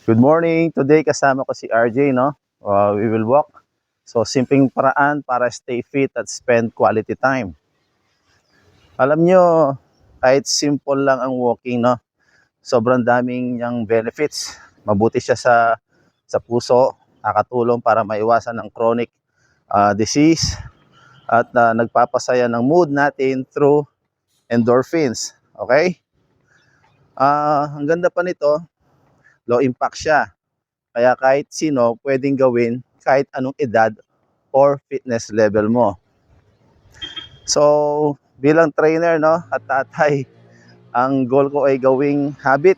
Good morning. Today kasama ko si RJ, no? We will walk. So, simpleng paraan para stay fit at spend quality time. Alam nyo, kahit simple lang ang walking, no? Sobrang daming niyang benefits. Mabuti siya sa puso, nakatulong para maiwasan ng chronic disease at nagpapasaya ng mood natin through endorphins. Okay? Ang ganda pa nito, low impact siya. Kaya kahit sino pwedeng gawin kahit anong edad or fitness level mo. So, bilang trainer, no, at tatay, ang goal ko ay gawing habit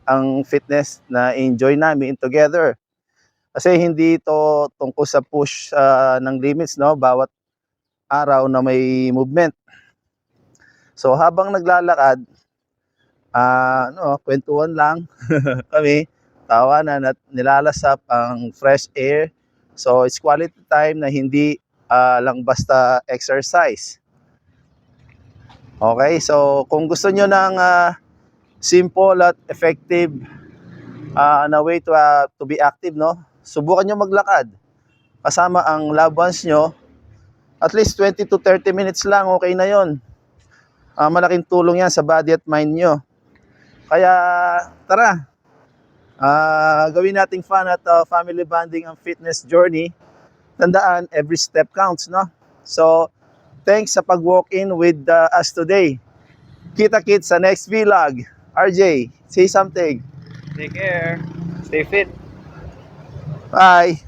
ang fitness na enjoy namin together. Kasi hindi ito tungkol sa push ng limits, no, bawat araw na may movement. So, habang naglalakad, kwentuhan lang kami, tawanan at nilalasap ang fresh air. So it's quality time na hindi lang basta exercise. Okay, so kung gusto nyo ng simple at effective na way to be active, no? Subukan nyo maglakad kasama ang loved ones nyo. At least 20 to 30 minutes lang, okay na yon. Malaking tulong yan sa body at mind nyo. Kaya tara, gawin nating fun at family bonding ang fitness journey. Tandaan, every step counts, no? So, thanks sa pag-walk-in with us today. Kita-kits sa next vlog. RJ, say something. Take care. Stay fit. Bye!